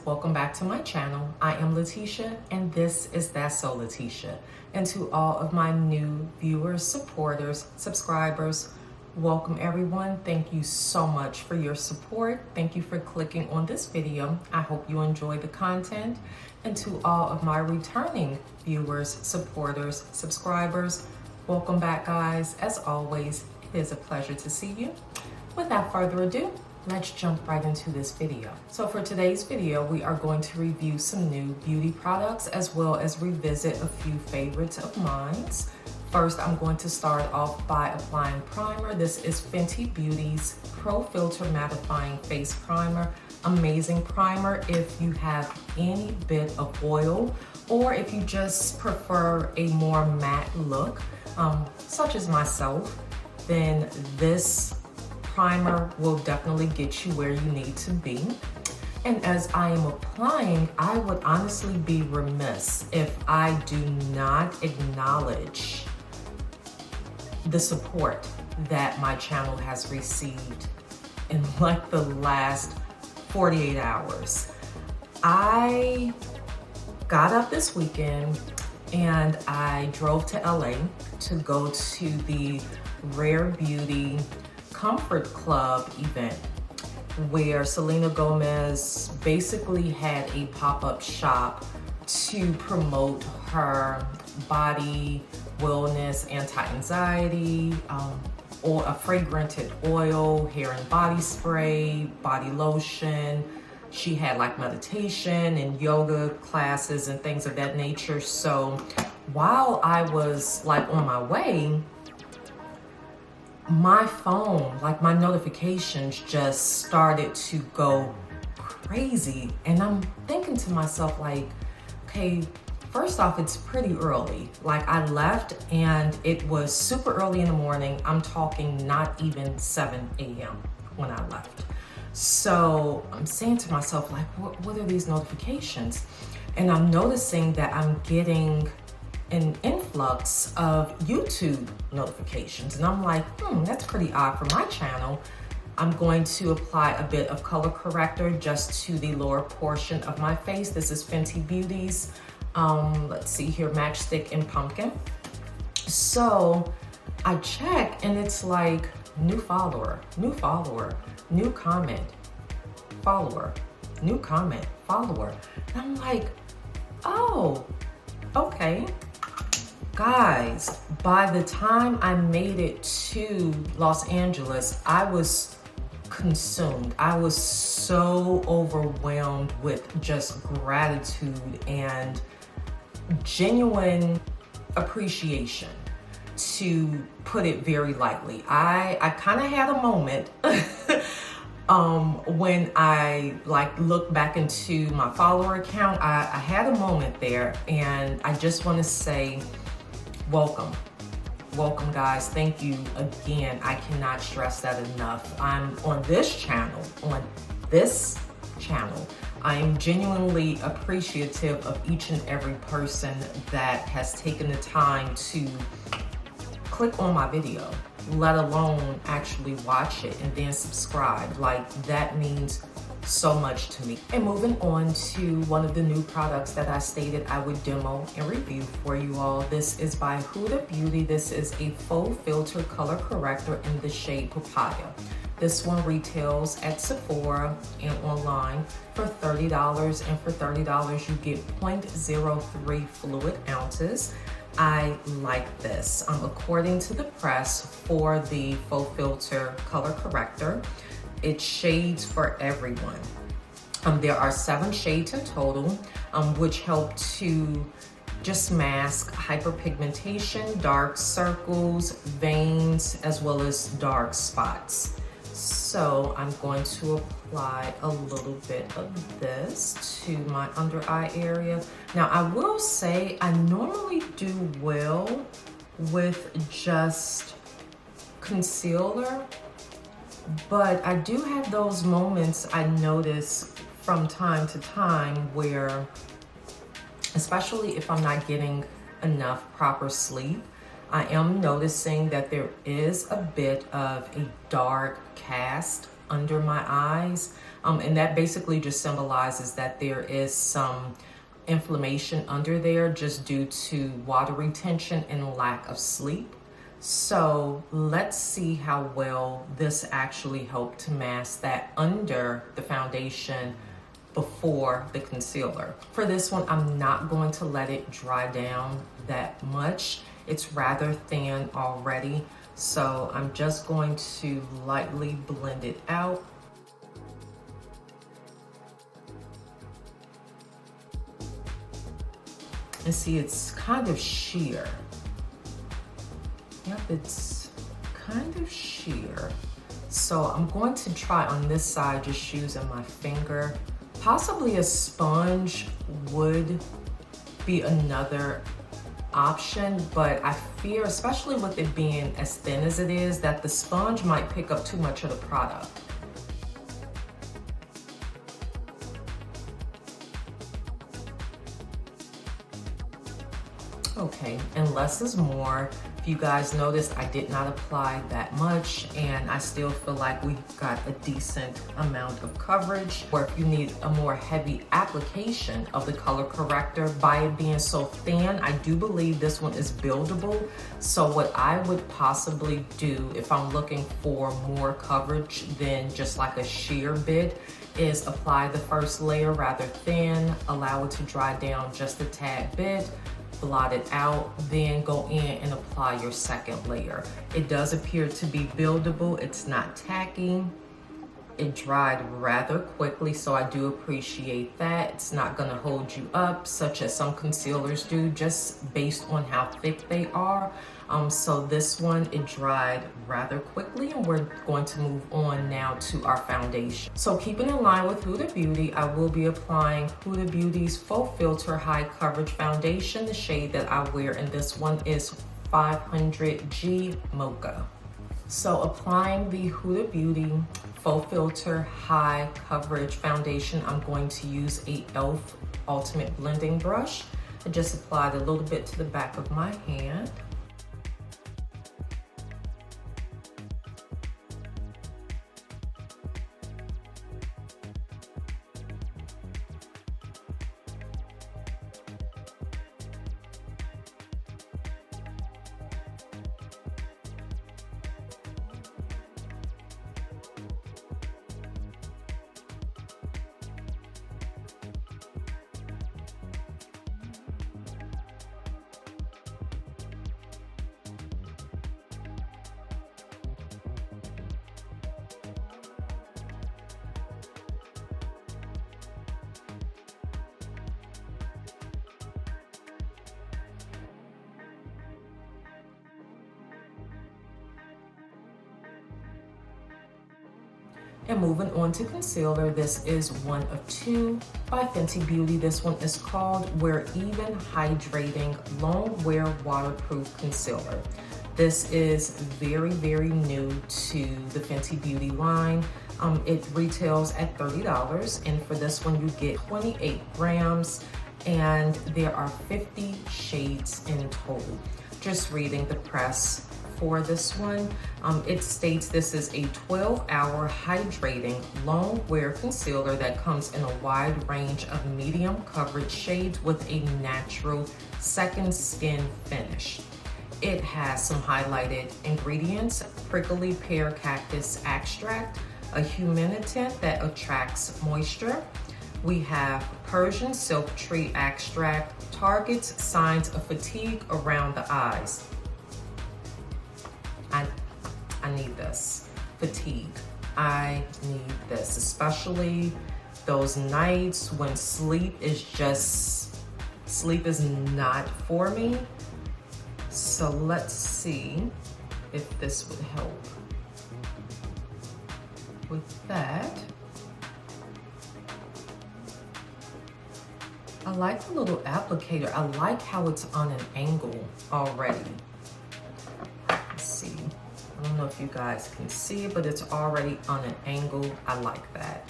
welcome back to my channel. I am Letitia and this is That's So Letitia. And to all of my new viewers, supporters, subscribers, welcome everyone. Thank you so much for your support. Thank you for clicking on this video. I hope you enjoy the content. And to all of my returning viewers, supporters, subscribers, welcome back guys. As always, it is a pleasure to see you. Without further ado, let's jump right into this video. So for today's video, we are going to review some new beauty products as well as revisit a few favorites of mine. First, I'm going to start off by applying primer. This is Fenty Beauty's Pro Filter Mattifying Face Primer. Amazing primer if you have any bit of oil or if you just prefer a more matte look, such as myself, then this primer will definitely get you where you need to be. And as I am applying, I would honestly be remiss if I do not acknowledge the support that my channel has received in like the last 48 hours. I got up this weekend and I drove to LA to go to the Rare Beauty Comfort Club event where Selena Gomez basically had a pop-up shop to promote her body wellness, anti-anxiety, or a fragranted oil, hair and body spray, body lotion. She had like meditation and yoga classes and things of that nature. So while I was like on my way, my phone, like my notifications just started to go crazy. And I'm thinking to myself like, okay, first off, it's pretty early. Like I left and it was super early in the morning. I'm talking not even 7 a.m. when I left. So I'm saying to myself like, what are these notifications? And I'm noticing that I'm getting an influx of YouTube notifications. And I'm like, that's pretty odd for my channel. I'm going to apply a bit of color corrector just to the lower portion of my face. This is Fenty Beauty's, let's see here, Matchstick in Pumpkin. So I check and it's like new follower, new comment, follower, new comment, follower. And I'm like, oh, okay. Guys, by the time I made it to Los Angeles, I was consumed. I was so overwhelmed with just gratitude and genuine appreciation, to put it very lightly. I kind of had a moment when I like looked back into my follower account. I had a moment there, and I just want to say welcome guys. Thank you again. I cannot stress that enough. I'm on this channel, I am genuinely appreciative of each and every person that has taken the time to click on my video, let alone actually watch it and then subscribe. Like that means so much to me. And moving on to one of the new products that I stated I would demo and review for you all. This is by Huda Beauty. This is a FauxFilter color corrector in the shade Papaya. This one retails at Sephora and online for $30, and for $30 you get 0.03 fluid ounces. I like this. According to the press for the FauxFilter color corrector, it shades for everyone. There are 7 shades in total, which help to just mask hyperpigmentation, dark circles, veins, as well as dark spots. So I'm going to apply a little bit of this to my under eye area. Now I will say I normally do well with just concealer, but I do have those moments I notice from time to time where, especially if I'm not getting enough proper sleep, I am noticing that there is a bit of a dark cast under my eyes. And that basically just symbolizes that there is some inflammation under there just due to water retention and lack of sleep. So let's see how well this actually helped to mask that under the foundation before the concealer. For this one, I'm not going to let it dry down that much. It's rather thin already. So I'm just going to lightly blend it out. And see, it's kind of sheer. Yep, it's kind of sheer. So I'm going to try on this side, just using my finger. Possibly a sponge would be another option, but I fear, especially with it being as thin as it is, that the sponge might pick up too much of the product. Okay, and less is more. If you guys noticed, I did not apply that much, and I still feel like we got a decent amount of coverage. Or if you need a more heavy application of the color corrector, by it being so thin, I do believe this one is buildable. So what I would possibly do if I'm looking for more coverage than just like a sheer bit is apply the first layer rather thin, allow it to dry down just a tad bit, blot it out, then go in and apply your second layer. It does appear to be buildable. It's not tacky. It dried rather quickly, so I do appreciate that. It's not gonna hold you up, such as some concealers do, just based on how thick they are. So this one, it dried rather quickly, and we're going to move on now to our foundation. So keeping in line with Huda Beauty, I will be applying Huda Beauty's FauxFilter High Coverage Foundation. The shade that I wear in this one is 500G Mocha. So applying the Huda Beauty FauxFilter High Coverage Foundation, I'm going to use a e.l.f. Ultimate Blending Brush. I just applied a little bit to the back of my hand. And moving on to concealer, this is one of two by Fenty Beauty. This one is called Wear Even Hydrating Long Wear Waterproof Concealer. This is very, very new to the Fenty Beauty line. It retails at $30, and for this one you get 28 grams, and there are 50 shades in total. Just reading the press for this one, it states this is a 12-hour hydrating long wear concealer that comes in a wide range of medium coverage shades with a natural second skin finish. It has some highlighted ingredients: prickly pear cactus extract, a humiditant that attracts moisture. We have Persian silk tree extract, targets signs of fatigue around the eyes. I need this. Fatigue. I need this, especially those nights when sleep is not for me. So let's see if this would help with that. I like the little applicator. I like how it's on an angle already. Let's see. I don't know if you guys can see, but it's already on an angle. I like that.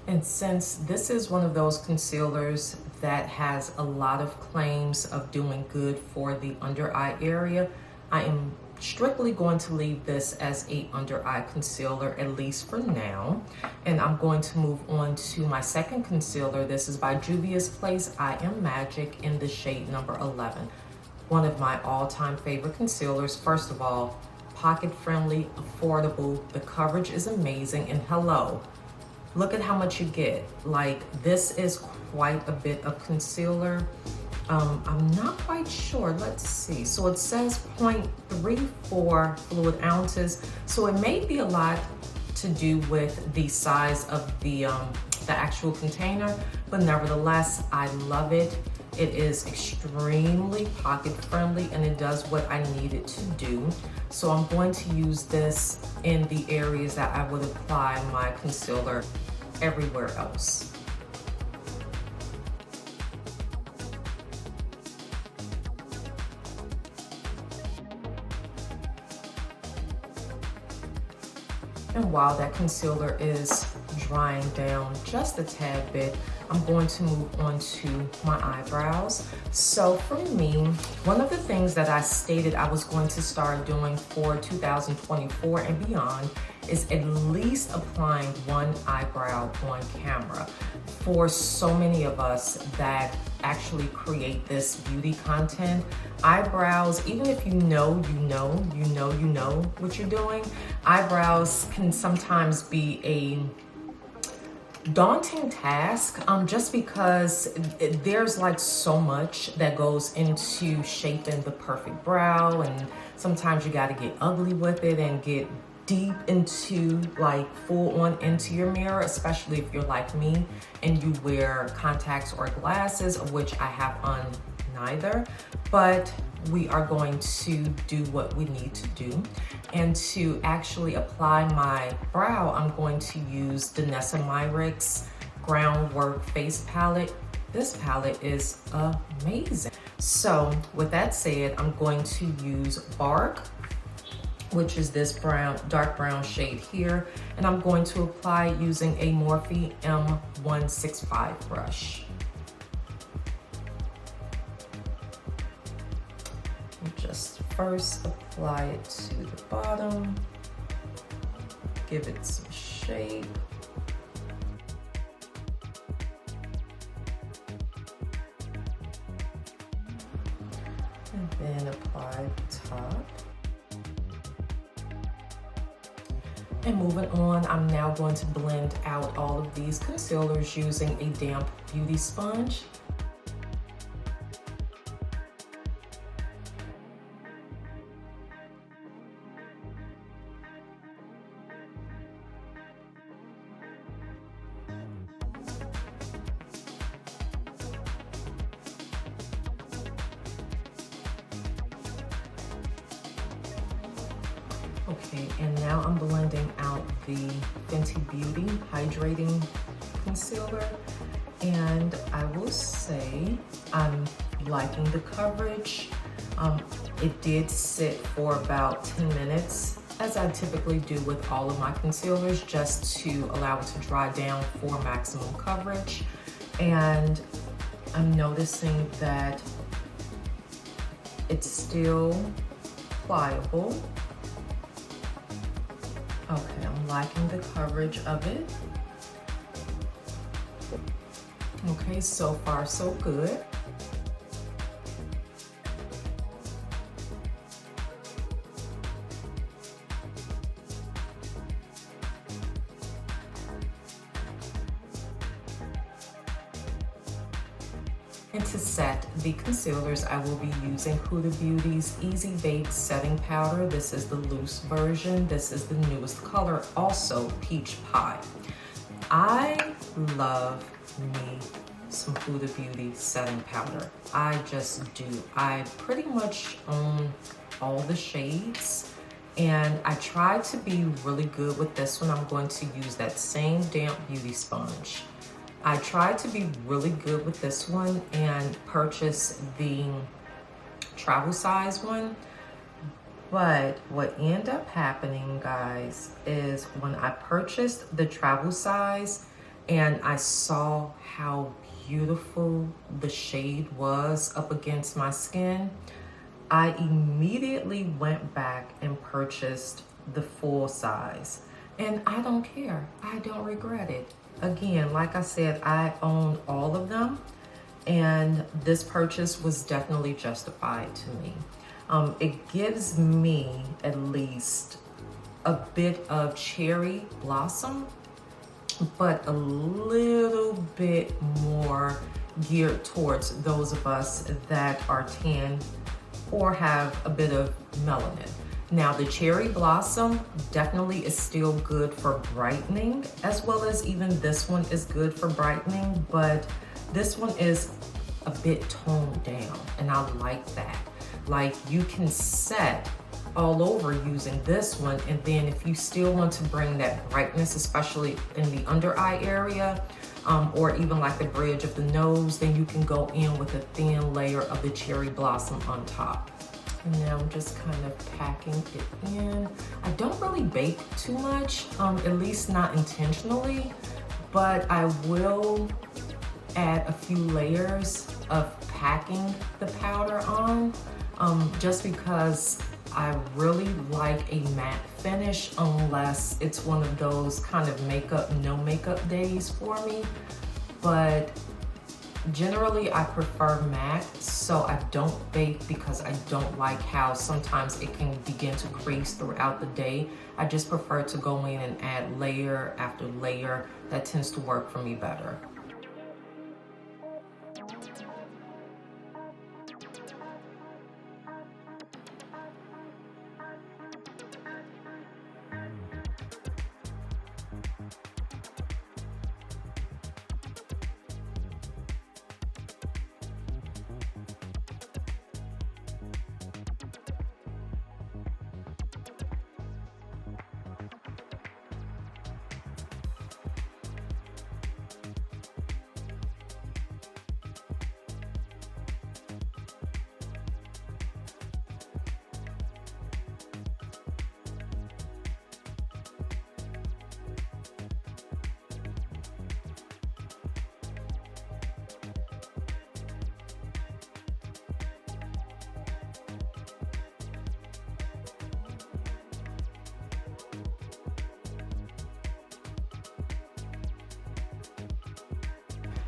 And since this is one of those concealers that has a lot of claims of doing good for the under eye area, I am strictly going to leave this as a under eye concealer, at least for now. And I'm going to move on to my second concealer. This is by Juvia's Place I Am Magic in the shade number 11. One of my all-time favorite concealers. First of all, pocket friendly, affordable, the coverage is amazing, and hello, look at how much you get. Like, this is quite a bit of concealer. I'm not quite sure, let's see. So it says 0.34 fluid ounces. So it may be a lot to do with the size of the actual container, but nevertheless, I love it. It is extremely pocket friendly and it does what I need it to do. So I'm going to use this in the areas that I would apply my concealer everywhere else. And while that concealer is drying down just a tad bit, I'm going to move on to my eyebrows. So for me, one of the things that I stated I was going to start doing for 2024 and beyond is at least applying one eyebrow on camera. For so many of us that actually create this beauty content, eyebrows, even if you know what you're doing, eyebrows can sometimes be a daunting task, just because there's like so much that goes into shaping the perfect brow, and sometimes you got to get ugly with it and get deep into, like, full on into your mirror, especially if you're like me and you wear contacts or glasses, of which I have on neither. But we are going to do what we need to do. And to actually apply my brow, I'm going to use Danessa Myricks Groundwork Face Palette. This palette is amazing. So with that said, I'm going to use Bark, which is this brown, dark brown shade here. And I'm going to apply using a Morphe M165 brush. Just first apply it to the bottom, give it some shape. And then apply the top. And moving on, I'm now going to blend out all of these concealers using a damp beauty sponge. Okay, and now I'm blending out the Fenty Beauty Hydrating Concealer. And I will say I'm liking the coverage. It did sit for about 10 minutes, as I typically do with all of my concealers, just to allow it to dry down for maximum coverage. And I'm noticing that it's still pliable. Okay, I'm liking the coverage of it. Okay, so far so good. And to set the concealers, I will be using Huda Beauty's Easy Bake Setting Powder. This is the loose version. This is the newest color, also Peach Pie. I love me some Huda Beauty setting powder. I just do. I pretty much own all the shades, and I try to be really good with this one. I'm going to use that same damp beauty sponge. I tried to be really good with this one and purchase the travel size one, but what ended up happening, guys, is when I purchased the travel size, and I saw how beautiful the shade was up against my skin, I immediately went back and purchased the full size. And I don't care. I don't regret it. Again, like I said, I own all of them, and this purchase was definitely justified to me. It gives me at least a bit of cherry blossom, but a little bit more geared towards those of us that are tan or have a bit of melanin. Now, the cherry blossom definitely is still good for brightening, as well as even this one is good for brightening, but this one is a bit toned down, and I like that. Like, you can set all over using this one, and then if you still want to bring that brightness, especially in the under eye area, or even like the bridge of the nose, then you can go in with a thin layer of the cherry blossom on top. And now I'm just kind of packing it in. I don't really bake too much, at least not intentionally, but I will add a few layers of packing the powder on, just because I really like a matte finish, unless it's one of those kind of makeup, no makeup days for me. But generally I prefer matte, so I don't bake because I don't like how sometimes it can begin to crease throughout the day. I just prefer to go in and add layer after layer. That tends to work for me better.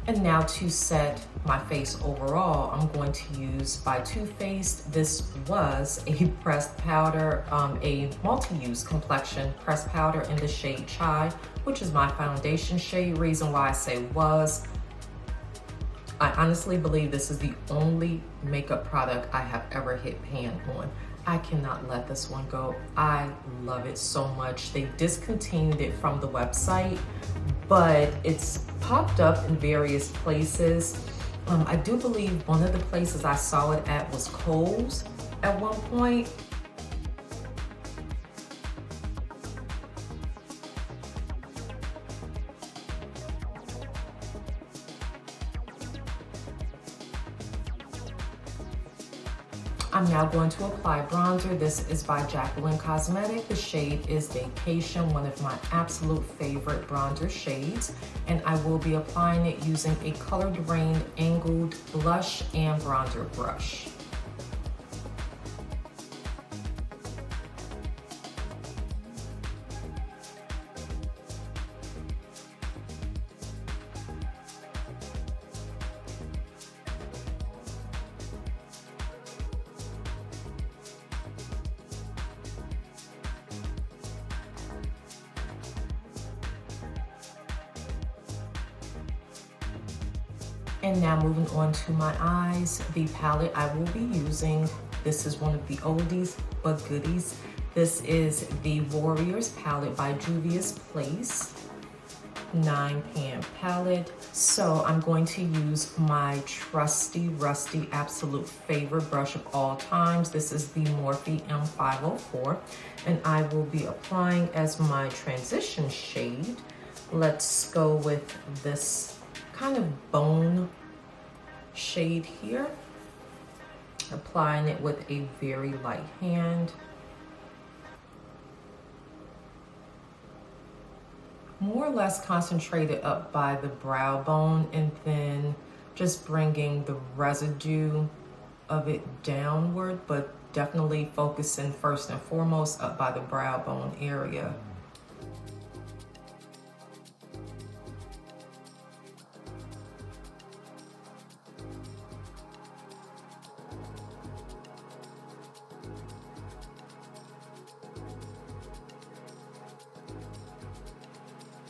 And now to set my face overall, I'm going to use by Too Faced. This was a pressed powder, a multi-use complexion pressed powder in the shade Chai, which is my foundation shade. Reason why I say was, I honestly believe this is the only makeup product I have ever hit pan on. I cannot let this one go. I love it so much. They discontinued it from the website, but it's popped up in various places. I do believe one of the places I saw it at was Kohl's at one point. I'm now going to apply bronzer. This is by Jacqueline Cosmetic. The shade is Vacation, one of my absolute favorite bronzer shades. And I will be applying it using a Colored Rain angled blush and bronzer brush. And now moving on to my eyes, the palette I will be using, this is one of the oldies but goodies. This is the Warriors palette by Juvia's Place, 9-pan palette. So I'm going to use my trusty, rusty, absolute favorite brush of all times. This is the Morphe M504, and I will be applying as my transition shade. Let's go with this kind of bone shade here, applying it with a very light hand. more or less concentrated up by the brow bone, and then just bringing the residue of it downward, but definitely focusing first and foremost up by the brow bone area.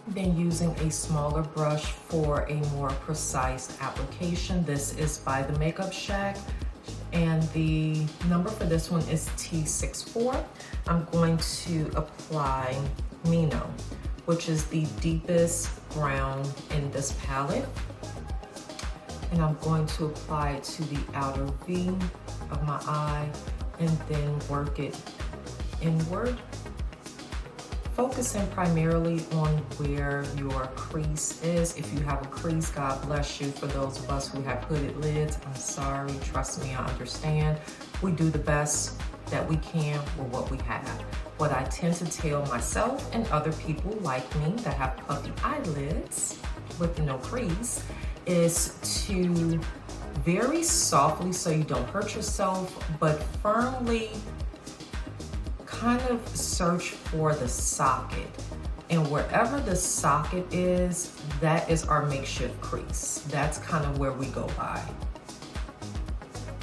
Then using a smaller brush for a more precise application. This is by the Makeup Shack, and the number for this one is T64. I'm going to apply Mino, which is the deepest brown in this palette. And I'm going to apply it to the outer V of my eye and then work it inward, focusing primarily on where your crease is. If you have a crease, God bless you. For those of us who have hooded lids, I'm sorry, trust me, I understand. We do the best that we can with what we have. What I tend to tell myself and other people like me that have puffy eyelids with no crease is to very softly, so you don't hurt yourself, but firmly kind of search for the socket. And wherever the socket is, that is our makeshift crease. That's kind of where we go by.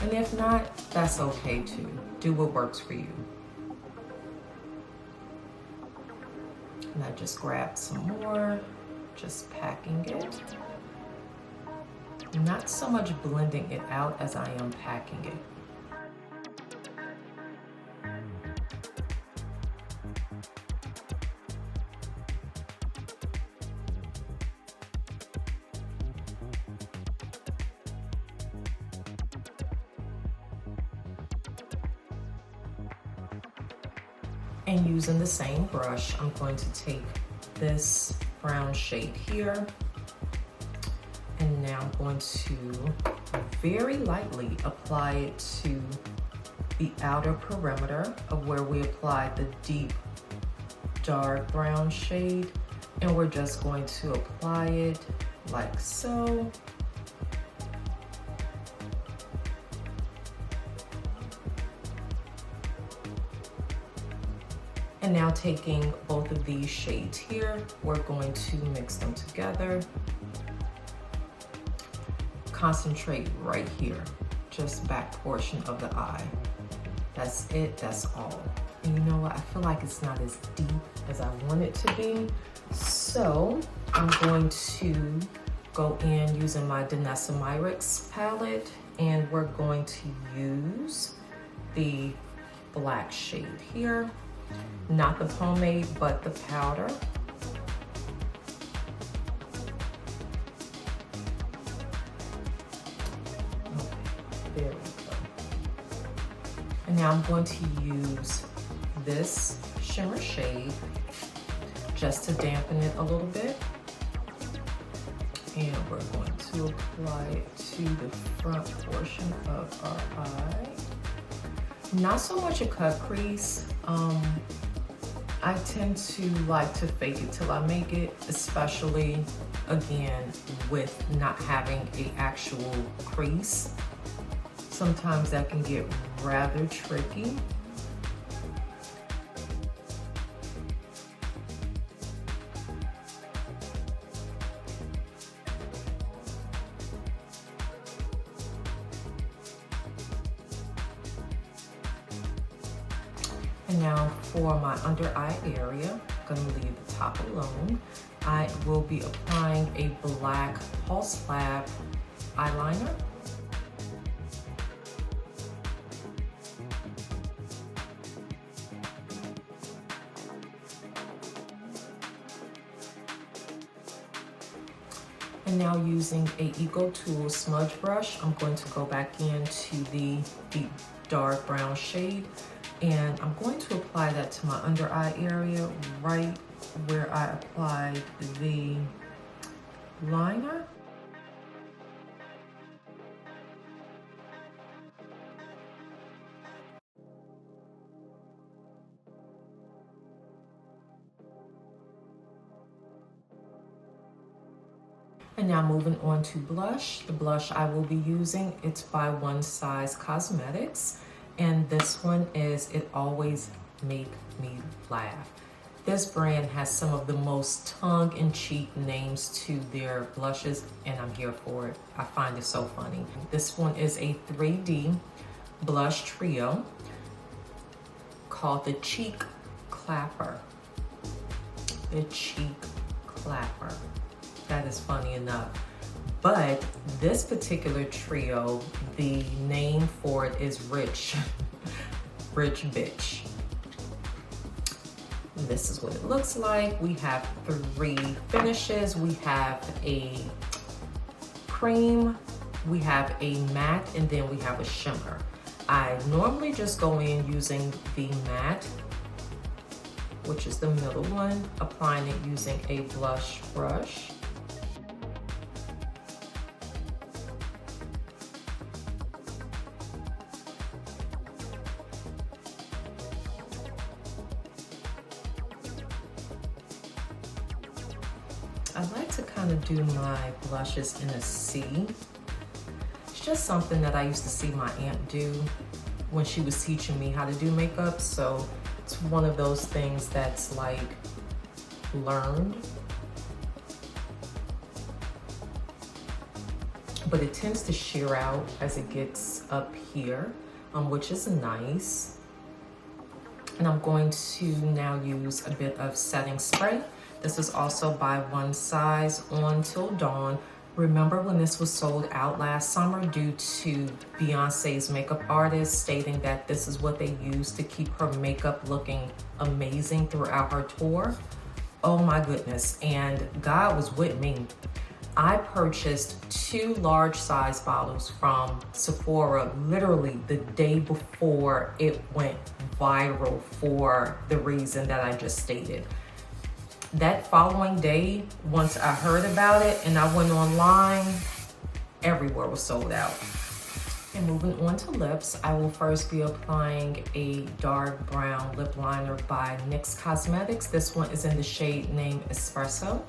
And if not, that's okay too. Do what works for you. And I just grabbed some more, just packing it. Not so much blending it out as I am packing it. And using the same brush, I'm going to take this brown shade here, and now I'm going to very lightly apply it to the outer perimeter of where we applied the deep dark brown shade, and we're just going to apply it like so. And now taking both of these shades here, we're going to mix them together. Concentrate right here, just back portion of the eye. That's it, that's all. And you know what, I feel like it's not as deep as I want it to be. So I'm going to go in using my Danessa Myricks palette, and we're going to use the black shade here. Not the pomade, but the powder. Okay, there we go. And now I'm going to use this shimmer shade just to dampen it a little bit. And we're going to apply it to the front portion of our eye. Not so much a cut crease. I tend to like to fake it till I make it, especially again with not having an actual crease. Sometimes that can get rather tricky. And now for my under eye area, I'm gonna leave the top alone. I will be applying a black Pulse Lab eyeliner. And now using a Eco Tool smudge brush, I'm going to go back into the deep dark brown shade, and I'm going to apply that to my under eye area right where I applied the liner. And now moving on to blush. The blush I will be using, it's by One Size Cosmetics. And this one is It Always Make Me Laugh. This brand has some of the most tongue-in-cheek names to their blushes, and I'm here for it. I find it so funny. This one is a 3D blush trio called the Cheek Clapper. The Cheek Clapper. That is funny enough. But this particular trio, the name for it is Rich. Rich Bitch. This is what it looks like. We have 3 finishes. We have a cream, we have a matte, and then we have a shimmer. I normally just go in using the matte, which is the middle one, applying it using a blush brush. I like to kind of do my blushes in a C. It's just something that I used to see my aunt do when she was teaching me how to do makeup. So it's one of those things that's like learned. But it tends to sheer out as it gets up here, which is nice. And I'm going to now use a bit of setting spray. This is also by One Size On Till Dawn. Remember when this was sold out last summer due to Beyonce's makeup artist stating that this is what they use to keep her makeup looking amazing throughout her tour? Oh my goodness, and God was with me. I purchased 2 large size bottles from Sephora literally the day before it went viral for the reason that I just stated. That following day, once I heard about it and I went online, everywhere was sold out. And moving on to lips, I will first be applying a dark brown lip liner by NYX Cosmetics. This one is in the shade named Espresso.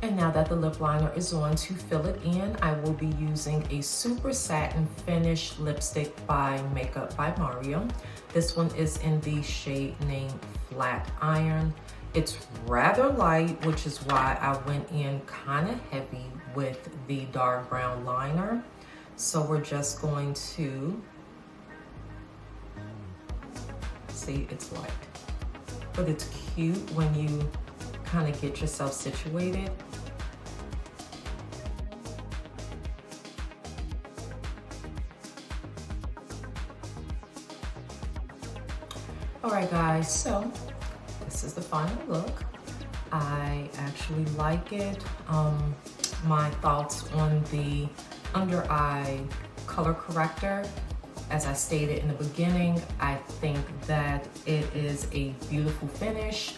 And now that the lip liner is on, to fill it in, I will be using a super satin finish lipstick by Makeup by Mario. This one is in the shade named Flat Iron. It's rather light, which is why I went in kind of heavy with the dark brown liner. So we're just going to, see, it's light, but it's cute when you kind of get yourself situated. All right, guys, so this is the final look. I actually like it. My thoughts on the under eye color corrector, as I stated in the beginning, I think that it is a beautiful finish.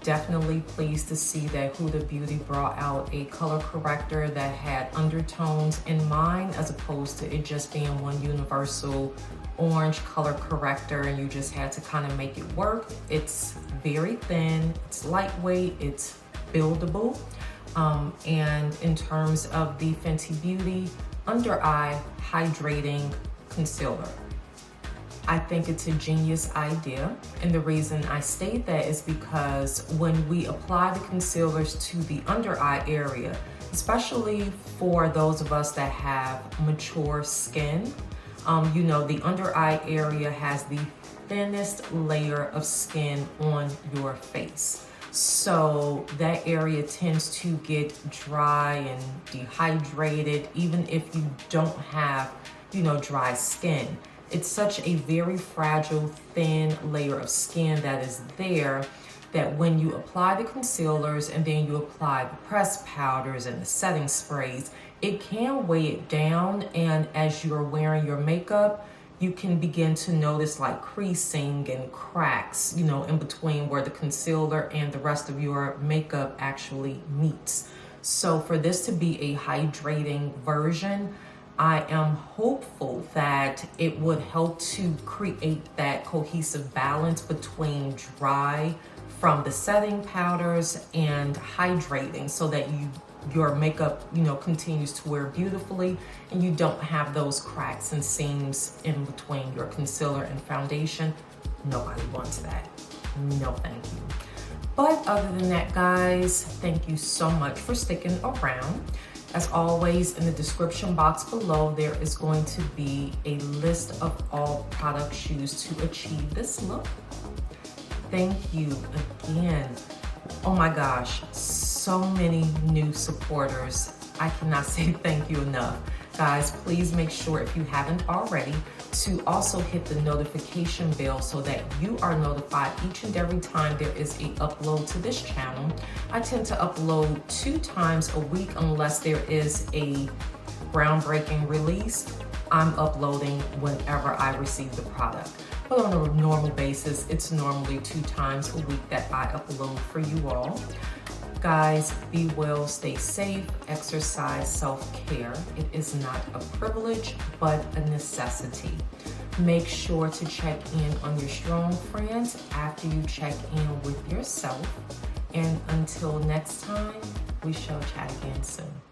Definitely pleased to see that Huda Beauty brought out a color corrector that had undertones in mind, as opposed to it just being one universal orange color corrector and you just had to kind of make it work. It's very thin, it's lightweight, it's buildable. And in terms of the Fenty Beauty Under Eye Hydrating Concealer, I think it's a genius idea. And the reason I state that is because when we apply the concealers to the under eye area, especially for those of us that have mature skin, you know, the under eye area has the thinnest layer of skin on your face. So that area tends to get dry and dehydrated, even if you don't have, you know, dry skin. It's such a very fragile, thin layer of skin that is there that when you apply the concealers and then you apply the pressed powders and the setting sprays, it can weigh it down. And as you're wearing your makeup, you can begin to notice like creasing and cracks, you know, in between where the concealer and the rest of your makeup actually meets. So for this to be a hydrating version, I am hopeful that it would help to create that cohesive balance between dry from the setting powders and hydrating, so that your makeup, continues to wear beautifully and you don't have those cracks and seams in between your concealer and foundation. Nobody wants that. No, thank you. But other than that, guys, thank you so much for sticking around. As always, in the description box below, there is going to be a list of all products used to achieve this look. Thank you again. Oh my gosh, so many new supporters. I cannot say thank you enough. Guys, please make sure, if you haven't already, to also hit the notification bell so that you are notified each and every time there is a upload to this channel. I tend to upload 2 times a week unless there is a groundbreaking release. I'm uploading whenever I receive the product. But on a normal basis, it's normally 2 times a week that I upload for you all. Guys, be well, stay safe, exercise self-care. It is not a privilege, but a necessity. Make sure to check in on your strong friends after you check in with yourself. And until next time, we shall chat again soon.